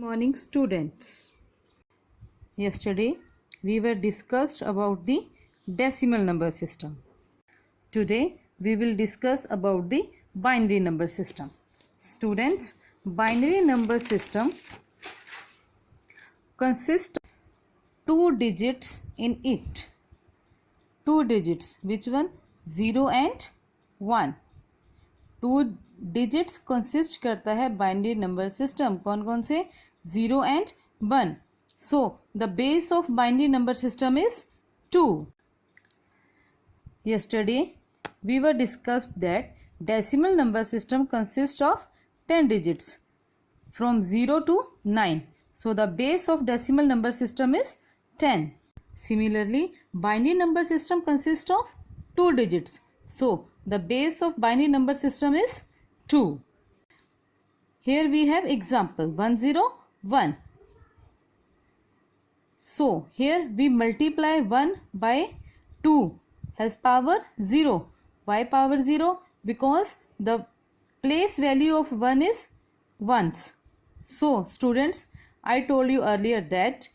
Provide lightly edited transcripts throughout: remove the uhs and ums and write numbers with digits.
morning, students. Yesterday we were discussed about the decimal number system. Today we will discuss about the binary number system. Students, binary number system consists of two digits in it. Two digits, which one? 0 and 1. Two digits consist करता है binary number system. कौन कौन से? 0 and 1. So the base of binary number system is 2. yesterday we were discussed that decimal number system consists of 10 digits from 0 to 9. so the base of decimal number system is 10. similarly binary number system consists of 2 digits. so the base of binary number system is 2. Here we have example 101. So here we multiply 1 by 2 has power 0. Why power 0? Because the place value of 1 is ones. So students, I told you earlier that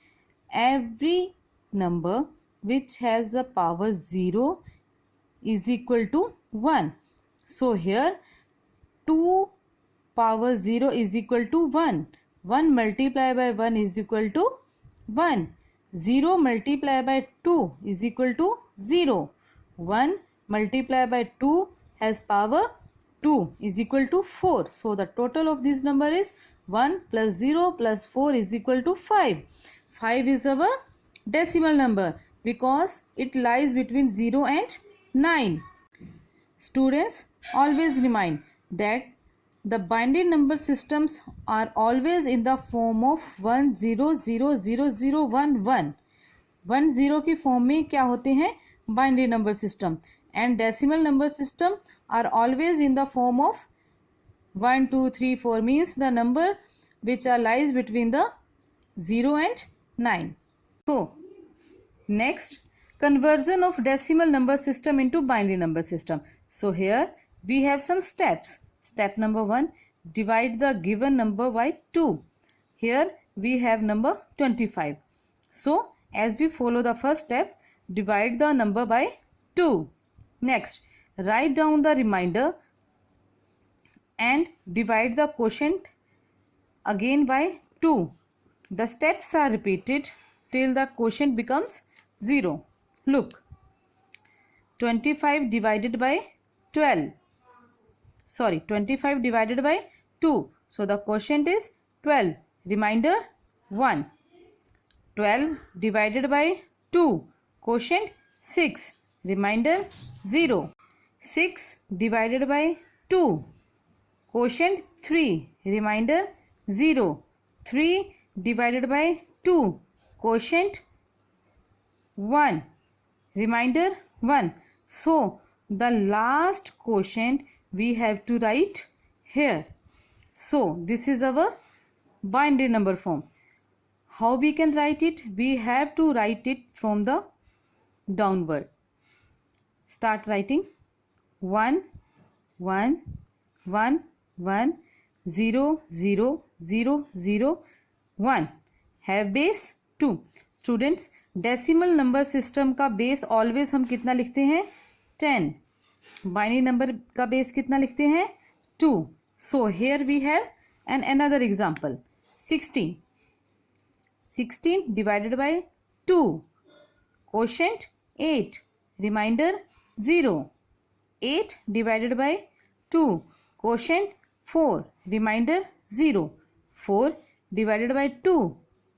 every number which has the power 0 is equal to 1. So here 2 power 0 is equal to 1. 1 multiplied by 1 is equal to 1. 0 multiplied by 2 is equal to 0. 1 multiplied by 2 has power 2 is equal to 4. So the total of this number is 1 plus 0 plus 4 is equal to 5. 5 is our decimal number because it lies between 0 and 9. Students, always remind that the binary number systems are always in the form of 1 0 0 0 0 1 1. 1 0 की form में क्या होते हैं? Binary number system. And decimal number system are always in the form of 1 2 3 4 means the number which are lies between the 0 and 9. So next, conversion of decimal number system into binary number system. So here we have some steps. Step number 1, divide the given number by 2. Here we have number 25. So as we follow the first step, divide the number by 2. Next, write down the remainder and divide the quotient again by 2. The steps are repeated till the quotient becomes 0. Look, 25 divided by 12. 25 divided by 2. So the quotient is 12. Remainder 1. 12 divided by 2. Quotient 6. Remainder 0. 6 divided by 2. Quotient 3. Remainder 0. 3 divided by 2. Quotient 1. Remainder 1. So the last quotient we have to write here. So this is our binary number form. How we can write it? We have to write it from the downward. Start writing 1 1 1 1 0 0 0 0 1. Have base 2. Students, decimal number system का base always हम कितना लिखते हैं? 10. Binary number का base कितना लिखते हैं? 2. So here we have an another example 16. 16 divided by 2. Quotient 8. Remainder 0. 8 divided by 2. Quotient 4. Remainder 0. 4 divided by 2.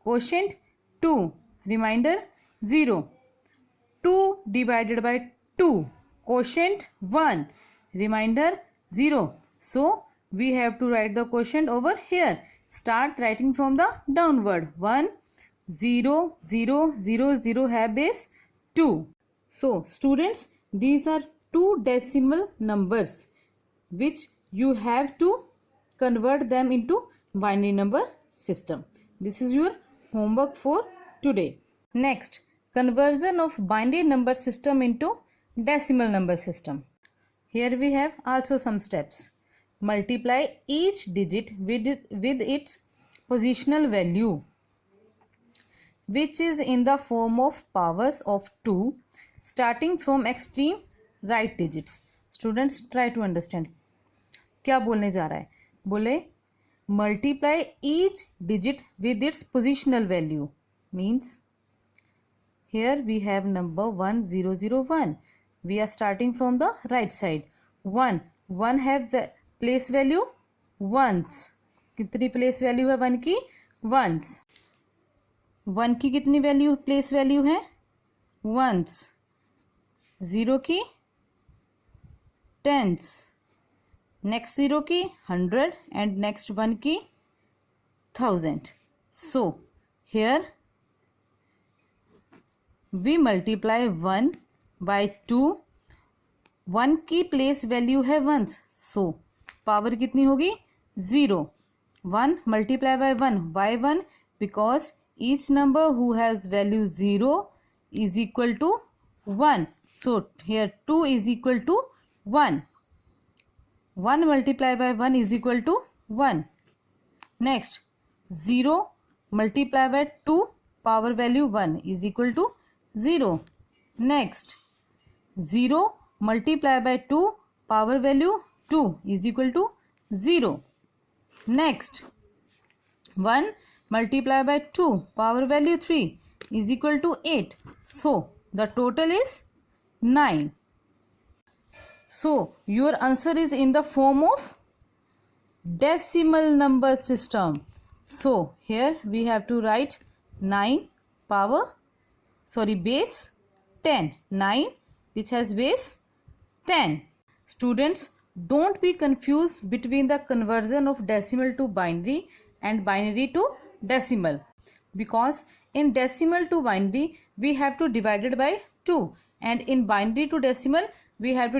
Quotient 2. Remainder 0. 2 divided by 2. Quotient 1. Remainder 0. So we have to write the quotient over here. Start writing from the downward. 1 0 0 0 0 have base 2. So students, these are two decimal numbers which you have to convert them into binary number system. This is your homework for today. Next, conversion of binary number system into decimal number system. Here we have also some steps. Multiply each digit with its positional value which is in the form of powers of 2 starting from extreme right digits. Students, try to understand. क्या बोलने जा रहा है? बोले multiply each digit with its positional value. Means here we have number 1001. We are starting from the right side. 1 have place value ones. कितनी place value है 1 की? ones. 1 की कितनी वैल्यू प्लेस वैल्यू है? ones. 0 की tens. नेक्स्ट 0 की 100 and next 1 की 1000. So here we multiply 1 by 2. 1 की प्लेस वैल्यू है ones. So पावर कितनी होगी? 0. 1 multiply by 1. Why 1? Because each number who has value 0 is equal to 1. So here 2 is equal to 1. 1 multiply by 1 is equal to 1. Next 0 multiply by 2 power value 1 is equal to 0. Next 0 multiply by 2 power value 2 is equal to 0. Next 1 multiply by 2 power value 3 is equal to 8. So the total is 9. So your answer is in the form of decimal number system. So here we have to write 9 base 10. 9 which has base 10. Students, don't be confused between the conversion of decimal to binary and binary to decimal, because in decimal to binary we have to divide it by 2, and in binary to decimal we have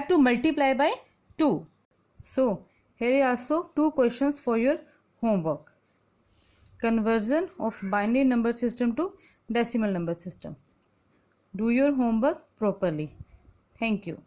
to multiply by 2. So here are also 2 questions for your homework. Conversion of binary number system to decimal number system. Do your homework properly. Thank you.